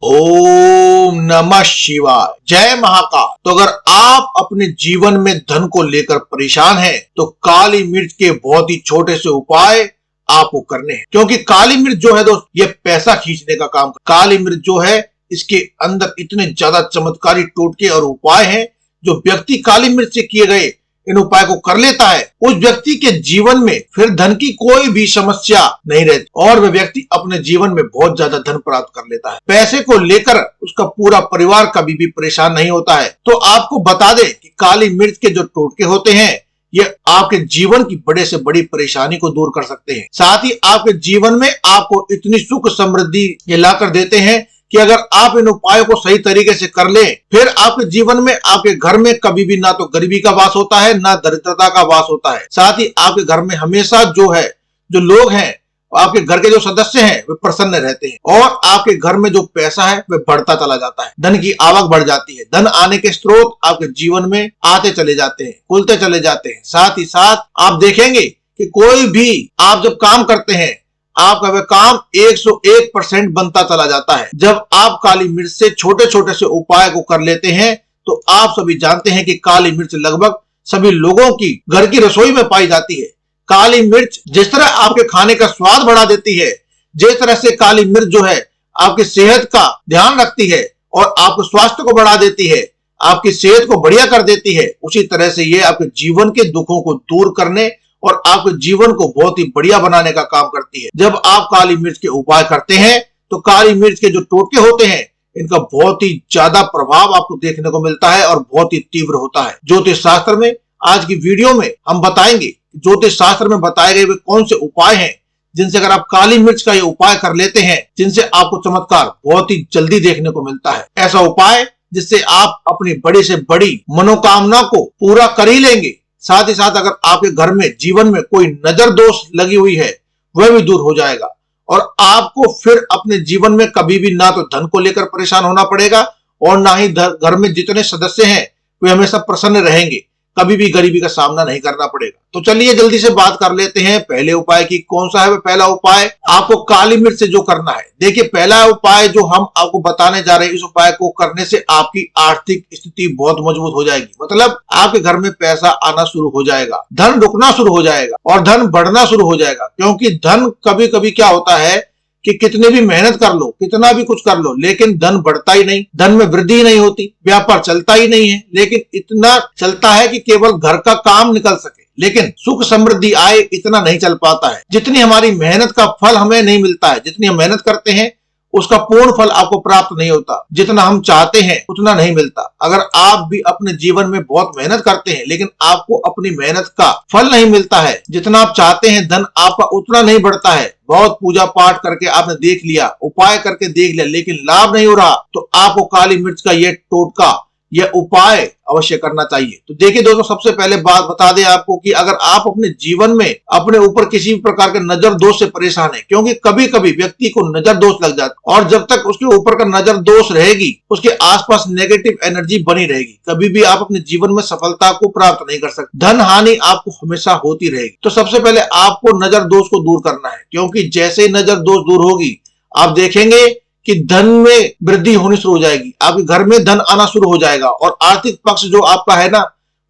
ओम नमः शिवाय। जय महाकाल। तो अगर आप अपने जीवन में धन को लेकर परेशान हैं तो काली मिर्च के बहुत ही छोटे से उपाय आपको करने हैं, क्योंकि काली मिर्च जो है दोस्त ये पैसा खींचने का काम। काली मिर्च जो है इसके अंदर इतने ज्यादा चमत्कारी टोटके और उपाय हैं, जो व्यक्ति काली मिर्च से किए गए इन उपाय को कर लेता है उस व्यक्ति के जीवन में फिर धन की कोई भी समस्या नहीं रहती और वह व्यक्ति अपने जीवन में बहुत ज्यादा धन प्राप्त कर लेता है। पैसे को लेकर उसका पूरा परिवार कभी भी परेशान नहीं होता है। तो आपको बता दें कि काली मिर्च के जो टोटके होते हैं ये आपके जीवन की बड़े से बड़ी परेशानी को दूर कर सकते हैं। साथ ही आपके जीवन में आपको इतनी सुख समृद्धि ये लाकर देते हैं कि अगर आप इन उपायों को सही तरीके से कर लें फिर आपके जीवन में आपके घर में कभी भी ना तो गरीबी का वास होता है ना दरिद्रता का वास होता है। साथ ही आपके घर में हमेशा जो लोग हैं आपके घर के जो सदस्य हैं वे प्रसन्न रहते हैं और आपके घर में जो पैसा है वह बढ़ता चला जाता है। धन की आवक बढ़ जाती है। धन आने के स्रोत आपके जीवन में आते चले जाते हैं, खुलते चले जाते हैं। साथ ही साथ आप देखेंगे कि कोई भी आप जब काम करते हैं आपका वह काम 101% बनता चला जाता है। जब आप काली मिर्च से छोटे छोटे से उपाय को कर लेते हैं तो आप सभी जानते हैं कि काली मिर्च लगभग सभी लोगों की घर की रसोई में पाई जाती है। काली मिर्च जिस तरह आपके खाने का स्वाद बढ़ा देती है, जिस तरह से काली मिर्च जो है आपकी सेहत का ध्यान रखती है और आपके स्वास्थ्य को बढ़ा देती है, आपकी सेहत को बढ़िया कर देती है, उसी तरह से ये आपके जीवन के दुखों को दूर करने और आपके जीवन को बहुत ही बढ़िया बनाने का काम करती है। जब आप काली मिर्च के उपाय करते हैं तो काली मिर्च के जो टोटके होते हैं इनका बहुत ही ज्यादा प्रभाव आपको देखने को मिलता है और बहुत ही तीव्र होता है। ज्योतिष शास्त्र में आज की वीडियो में हम बताएंगे ज्योतिष शास्त्र में बताए गए वे कौन से उपाय हैं जिनसे अगर आप काली मिर्च का ये उपाय कर लेते हैं जिनसे आपको चमत्कार बहुत ही जल्दी देखने को मिलता है। ऐसा उपाय जिससे आप अपनी बड़ी से बड़ी मनोकामना को पूरा कर ही लेंगे। साथ ही साथ अगर आपके घर में जीवन में कोई नजर दोष लगी हुई है वह भी दूर हो जाएगा और आपको फिर अपने जीवन में कभी भी ना तो धन को लेकर परेशान होना पड़ेगा और ना ही घर में जितने सदस्य हैं वे हमेशा प्रसन्न रहेंगे, कभी भी गरीबी का सामना नहीं करना पड़ेगा। तो चलिए जल्दी से बात कर लेते हैं पहले उपाय की। कौन सा है वह पहला उपाय आपको काली मिर्च से जो करना है। देखिए पहला उपाय जो हम आपको बताने जा रहे हैं, इस उपाय को करने से आपकी आर्थिक स्थिति बहुत मजबूत हो जाएगी। मतलब आपके घर में पैसा आना शुरू हो जाएगा, धन रुकना शुरू हो जाएगा और धन बढ़ना शुरू हो जाएगा। क्योंकि धन कभी कभी क्या होता है कि कितने भी मेहनत कर लो, कितना भी कुछ कर लो, लेकिन धन बढ़ता ही नहीं, धन में वृद्धि नहीं होती, व्यापार चलता ही नहीं है। लेकिन इतना चलता है कि केवल घर का काम निकल सके, लेकिन सुख समृद्धि आए इतना नहीं चल पाता है। जितनी हमारी मेहनत का फल हमें नहीं मिलता है, जितनी हम मेहनत करते हैं उसका पूर्ण फल आपको प्राप्त नहीं होता, जितना हम चाहते हैं उतना नहीं मिलता। अगर आप भी अपने जीवन में बहुत मेहनत करते हैं लेकिन आपको अपनी मेहनत का फल नहीं मिलता है, जितना आप चाहते हैं धन आपका उतना नहीं बढ़ता है, बहुत पूजा पाठ करके आपने देख लिया, उपाय करके देख लिया लेकिन लाभ नहीं हो रहा, तो आपको काली मिर्च का यह टोटका यह उपाय अवश्य करना चाहिए। तो देखिए दोस्तों, सबसे पहले बात बता दें आपको कि अगर आप अपने जीवन में अपने ऊपर किसी भी प्रकार के नजर दोष से परेशान है, क्योंकि कभी कभी व्यक्ति को नजर दोष लग जाता है और जब तक उसके ऊपर का नजर दोष रहेगी उसके आसपास नेगेटिव एनर्जी बनी रहेगी, कभी भी आप अपने जीवन में सफलता को प्राप्त नहीं कर सकते, धन हानि आपको हमेशा होती रहेगी। तो सबसे पहले आपको नजर दोष को दूर करना है, क्योंकि जैसे ही नजर दोष दूर होगी आप देखेंगे कि धन में वृद्धि होनी शुरू हो जाएगी, आपके घर में धन आना शुरू हो जाएगा और आर्थिक पक्ष जो आपका है ना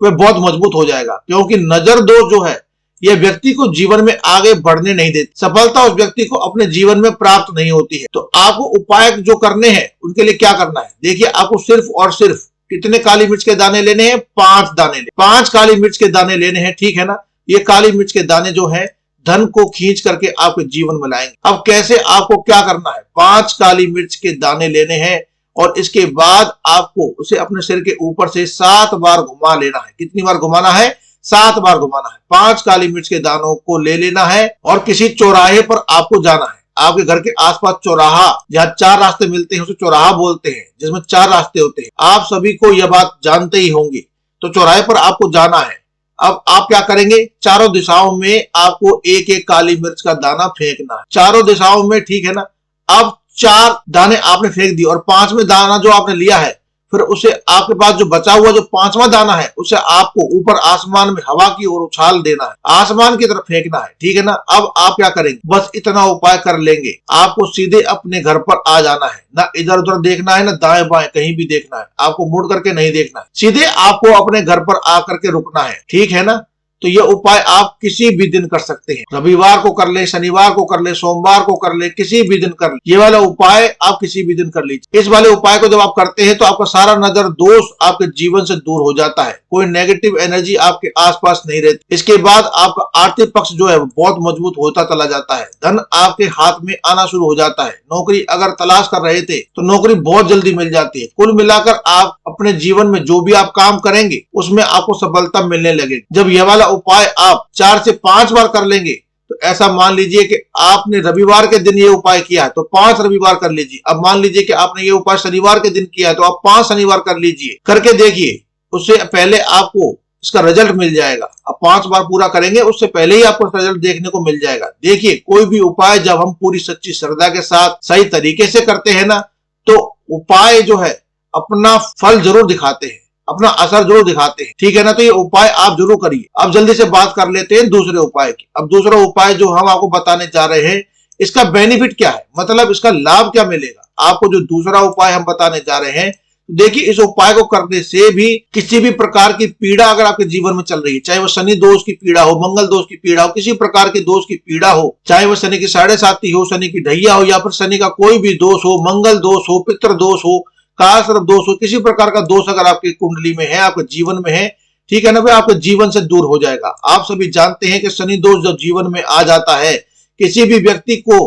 वह बहुत मजबूत हो जाएगा। क्योंकि नजर दोष जो है यह व्यक्ति को जीवन में आगे बढ़ने नहीं देती, सफलता उस व्यक्ति को अपने जीवन में प्राप्त नहीं होती है। तो आपको उपाय जो करने हैं उनके लिए क्या करना है, देखिए आपको सिर्फ और सिर्फ कितने काली मिर्च के दाने लेने हैं, 5 दाने, 5 काली मिर्च के दाने लेने हैं, ठीक है ना। ये काली मिर्च के दाने जो है धन को खींच करके आपके जीवन में लाएंगे। अब कैसे, आपको क्या करना है, 5 काली मिर्च के दाने लेने हैं और इसके बाद आपको उसे अपने सिर के ऊपर से 7 बार घुमा लेना है। कितनी बार घुमाना है, 7 बार घुमाना है। 5 काली मिर्च के दानों को ले लेना है और किसी चौराहे पर आपको जाना है। आपके घर के आसपास चौराहा, जहाँ 4 रास्ते मिलते हैं उसे चौराहा बोलते हैं, जिसमें 4 रास्ते होते हैं। आप सभी को यह बात जानते ही होंगे। तो चौराहे पर आपको जाना है। अब आप क्या करेंगे, चारों दिशाओं में आपको एक एक काली मिर्च का दाना फेंकना है, चारों दिशाओं में, ठीक है ना। अब 4 दाने आपने फेंक दिए और 5वें दाना जो आपने लिया है फिर उसे आपके पास जो बचा हुआ जो पांचवा दाना है उसे आपको ऊपर आसमान में हवा की ओर उछाल देना है, आसमान की तरफ फेंकना है, ठीक है ना। अब आप क्या करेंगे, बस इतना उपाय कर लेंगे, आपको सीधे अपने घर पर आ जाना है, ना इधर उधर देखना है, ना दाएं बाएं कहीं भी देखना है, आपको मुड़ करके नहीं देखना है, सीधे आपको अपने घर पर आकर के रुकना है, ठीक है ना। तो ये उपाय आप किसी भी दिन कर सकते हैं, रविवार को कर ले, शनिवार को कर ले, सोमवार को कर ले, किसी भी दिन कर ले, ये वाला उपाय आप किसी भी दिन कर लीजिए। इस वाले उपाय को जब आप करते हैं तो आपका सारा नजर दोष आपके जीवन से दूर हो जाता है, कोई नेगेटिव एनर्जी आपके आसपास नहीं रहती। इसके बाद आपका आर्थिक पक्ष जो है बहुत मजबूत होता चला जाता है, धन आपके हाथ में आना शुरू हो जाता है, नौकरी अगर तलाश कर रहे थे तो नौकरी बहुत जल्दी मिल जाती है। कुल मिलाकर आप अपने जीवन में जो भी आप काम करेंगे उसमें आपको सफलता मिलने लगेगी। जब यह वाला उपाय आप 4 से 5 बार कर लेंगे तो ऐसा मान लीजिए कि आपने रविवार के दिन ये उपाय किया है तो 5 रविवार कर लीजिए। अब मान लीजिए कि आपने ये उपाय शनिवार के दिन किया है तो आप 5 शनिवार कर लीजिए, करके देखिए, उससे पहले आपको इसका रिजल्ट मिल जाएगा। अब 5 बार पूरा करेंगे उससे पहले ही आपको रिजल्ट देखने को मिल जाएगा। देखिए, कोई भी उपाय जब हम पूरी सच्ची श्रद्धा के साथ सही तरीके से करते हैं ना तो उपाय जो है अपना फल जरूर दिखाते हैं, अपना असर जरूर दिखाते हैं, ठीक है ना। तो ये उपाय आप जरूर करिए। अब जल्दी से बात कर लेते हैं दूसरे उपाय की। अब दूसरा उपाय जो हम आपको बताने जा रहे हैं इसका बेनिफिट क्या है, मतलब इसका लाभ क्या मिलेगा आपको। जो दूसरा उपाय हम बताने जा रहे हैं, देखिए, इस उपाय को करने से भी किसी भी प्रकार की पीड़ा अगर आपके जीवन में चल रही है, चाहे वो शनि दोष की पीड़ा हो, मंगल दोष की पीड़ा हो, किसी प्रकार के दोष की पीड़ा हो, चाहे वो शनि की 7.5 हो, शनि की ढैया हो, या फिर शनि का कोई भी दोष हो, मंगल दोष हो, पितृ दोष हो, काल सर्प दोष हो, किसी प्रकार का दोष अगर आपकी कुंडली में है, आपके जीवन में है, ठीक है ना भाई, आपके जीवन से दूर हो जाएगा। आप सभी जानते हैं कि शनि दोष जब जीवन में आ जाता है किसी भी व्यक्ति को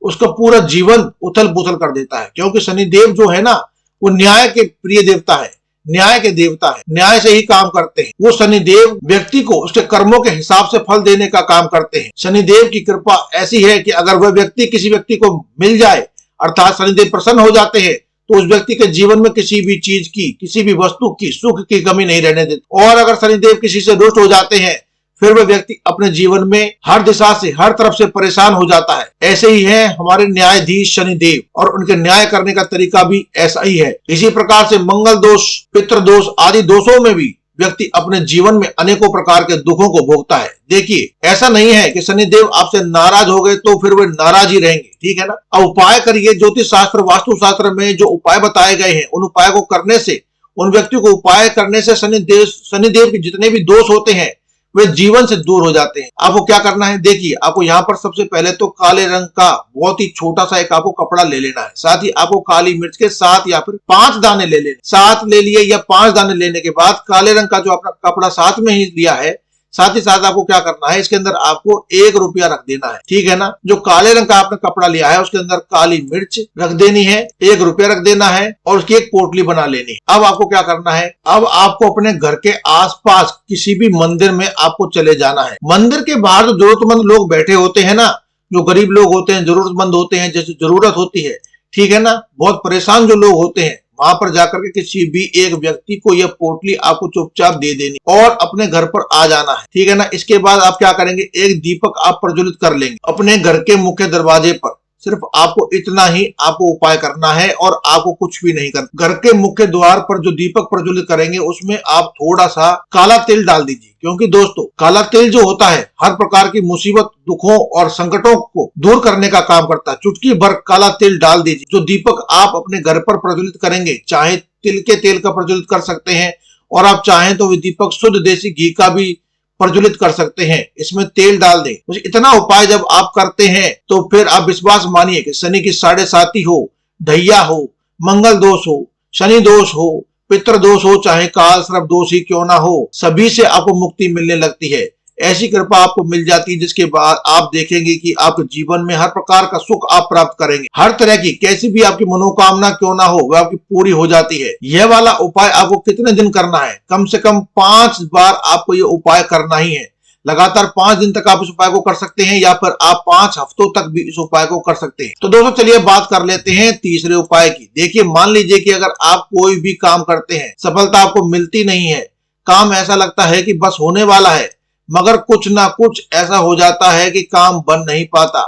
उसका पूरा जीवन उथल पुथल कर देता है, क्योंकि शनिदेव जो है ना वो न्याय के प्रिय देवता है, न्याय के देवता है, न्याय से ही काम करते हैं। वो शनिदेव व्यक्ति को उसके कर्मों के हिसाब से फल देने का काम करते हैं। शनिदेव की कृपा ऐसी है कि अगर वह व्यक्ति किसी व्यक्ति को मिल जाए, अर्थात शनिदेव प्रसन्न हो जाते हैं, तो उस व्यक्ति के जीवन में किसी भी चीज की, किसी भी वस्तु की, सुख की कमी नहीं रहने देते। और अगर शनिदेव किसी से रुष्ट हो जाते हैं फिर वह व्यक्ति अपने जीवन में हर दिशा से, हर तरफ से परेशान हो जाता है। ऐसे ही है हमारे न्यायाधीश शनिदेव, और उनके न्याय करने का तरीका भी ऐसा ही है। इसी प्रकार से मंगल दोष, पितृ दोष आदि दोषों में भी व्यक्ति अपने जीवन में अनेकों प्रकार के दुखों को भोगता है। देखिए, ऐसा नहीं है कि शनिदेव आपसे नाराज हो गए तो फिर वे नाराज ही रहेंगे, ठीक है ना। अब उपाय करिए। ज्योतिष शास्त्र, वास्तु शास्त्र में जो उपाय बताए गए हैं उन उपाय को करने से, उन व्यक्तियों को उपाय करने से शनिदेव के जितने भी दोष होते हैं वे जीवन से दूर हो जाते हैं। आपको क्या करना है, देखिए, आपको यहाँ पर सबसे पहले तो काले रंग का बहुत ही छोटा सा एक आपको कपड़ा ले लेना है। साथ ही आपको काली मिर्च के 7 या फिर 5 दाने ले लेने, 7 ले लिए या 5 दाने लेने के बाद काले रंग का जो अपना कपड़ा साथ में ही लिया है, साथ ही साथ आपको क्या करना है, इसके अंदर आपको 1 रुपया रख देना है, ठीक है ना। जो काले रंग का आपने कपड़ा लिया है उसके अंदर काली मिर्च रख देनी है, 1 रुपया रख देना है और उसकी एक पोटली बना लेनी है। अब आपको क्या करना है, अब आपको अपने घर के आसपास किसी भी मंदिर में आपको चले जाना है। मंदिर के बाहर जो जरूरतमंद लोग बैठे होते हैं ना, जो गरीब लोग होते हैं, जरूरतमंद होते हैं, जैसे जरूरत होती है, ठीक है ना, बहुत परेशान जो लोग होते हैं, वहां पर जाकर के किसी भी एक व्यक्ति को यह पोटली आपको चुपचाप दे देनी और अपने घर पर आ जाना है, ठीक है ना। इसके बाद आप क्या करेंगे, एक दीपक आप प्रज्वलित कर लेंगे अपने घर के मुख्य दरवाजे पर। सिर्फ आपको इतना ही आपको उपाय करना है और आपको कुछ भी नहीं करना। घर के मुख्य द्वार पर जो दीपक प्रज्वलित करेंगे उसमें आप थोड़ा सा काला तिल डाल दीजिए, क्योंकि दोस्तों काला तिल जो होता है हर प्रकार की मुसीबत, दुखों और संकटों को दूर करने का काम करता है। चुटकी भर काला तिल डाल दीजिए। जो दीपक आप अपने घर पर प्रज्वलित करेंगे, चाहे तिल के तेल का प्रज्वलित कर सकते हैं और आप चाहें तो दीपक शुद्ध देसी घी का भी प्रज्वलित कर सकते हैं, इसमें तेल डाल दें। तो इतना उपाय जब आप करते हैं तो फिर आप विश्वास मानिए कि शनि की 7.5 हो, ढैया हो, मंगल दोष हो, शनि दोष हो, पितृ दोष हो, चाहे काल सर्प दोष ही क्यों ना हो, सभी से आपको मुक्ति मिलने लगती है। ऐसी कृपा आपको मिल जाती है जिसके बाद आप देखेंगे कि आपके जीवन में हर प्रकार का सुख आप प्राप्त करेंगे। हर तरह की कैसी भी आपकी मनोकामना क्यों ना हो वह आपकी पूरी हो जाती है। यह वाला उपाय आपको कितने दिन करना है, कम से कम 5 बार आपको ये उपाय करना ही है। लगातार 5 दिन तक आप इस उपाय को कर सकते हैं या फिर आप 5 हफ्तों तक भी इस उपाय को कर सकते हैं। तो दोस्तों चलिए बात कर लेते हैं तीसरे उपाय की। देखिए, मान लीजिए कि अगर आप कोई भी काम करते हैं, सफलता आपको मिलती नहीं है, काम ऐसा लगता है कि बस होने वाला है, मगर कुछ ना कुछ ऐसा हो जाता है कि काम बन नहीं पाता,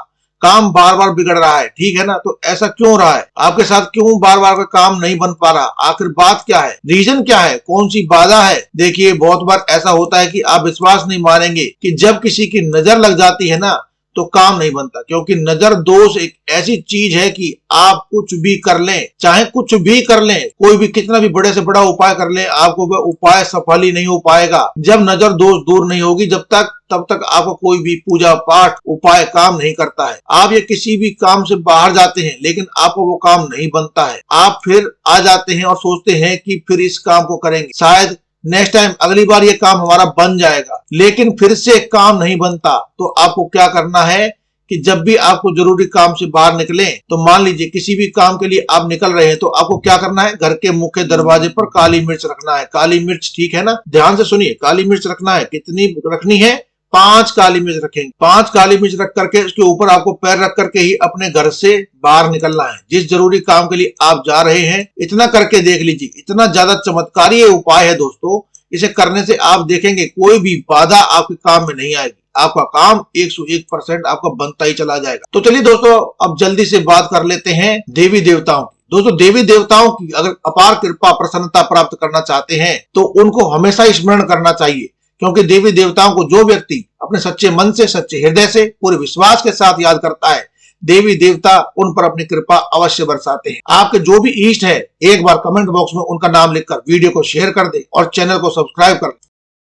काम बार बार बिगड़ रहा है, ठीक है ना। तो ऐसा क्यों हो रहा है, आपके साथ क्यों बार बार का काम नहीं बन पा रहा, आखिर बात क्या है, रीजन क्या है, कौन सी बाधा है। देखिए बहुत बार ऐसा होता है कि आप विश्वास नहीं मानेंगे कि जब किसी की नजर लग जाती है ना तो काम नहीं बनता, क्योंकि नजर दोष एक ऐसी चीज है कि आप कुछ भी कर लें, चाहे कुछ भी कर लें, कोई भी कितना भी बड़े से बड़ा उपाय कर लें, आपको वह उपाय सफल ही नहीं हो पाएगा जब नजर दोष दूर नहीं होगी। तब तक आपका कोई भी पूजा पाठ उपाय काम नहीं करता है। आप ये किसी भी काम से बाहर जाते हैं लेकिन आपको वो काम नहीं बनता है, आप फिर आ जाते हैं और सोचते हैं कि फिर इस काम को करेंगे, शायद नेक्स्ट टाइम अगली बार ये काम हमारा बन जाएगा, लेकिन फिर से काम नहीं बनता। तो आपको क्या करना है कि जब भी आपको जरूरी काम से बाहर निकले, तो मान लीजिए किसी भी काम के लिए आप निकल रहे हैं, तो आपको क्या करना है, घर के मुख्य दरवाजे पर काली मिर्च रखना है। काली मिर्च, ठीक है ना, ध्यान से सुनिए, काली मिर्च रखना है। कितनी रखनी है, 5 काली मिर्च रखेंगे। 5 काली मिर्च रख करके उसके ऊपर आपको पैर रख करके ही अपने घर से बाहर निकलना है। जिस जरूरी काम के लिए आप जा रहे हैं, इतना करके देख लीजिए, इतना ज्यादा चमत्कारी ये उपाय है दोस्तों। इसे करने से आप देखेंगे कोई भी बाधा आपके काम में नहीं आएगी, आपका काम 101% आपका बनता ही चला जाएगा। तो चलिए दोस्तों, अब जल्दी से बात कर लेते हैं देवी देवताओं की। दोस्तों देवी देवताओं की अगर अपार कृपा प्रसन्नता प्राप्त करना चाहते हैं तो उनको हमेशा स्मरण करना चाहिए, क्योंकि देवी देवताओं को जो व्यक्ति अपने सच्चे मन से, सच्चे हृदय से, पूरे विश्वास के साथ याद करता है, देवी देवता उन पर अपनी कृपा अवश्य बरसाते हैं। आपके जो भी इष्ट है, एक बार कमेंट बॉक्स में उनका नाम लिखकर वीडियो को शेयर कर दें और चैनल को सब्सक्राइब कर दें।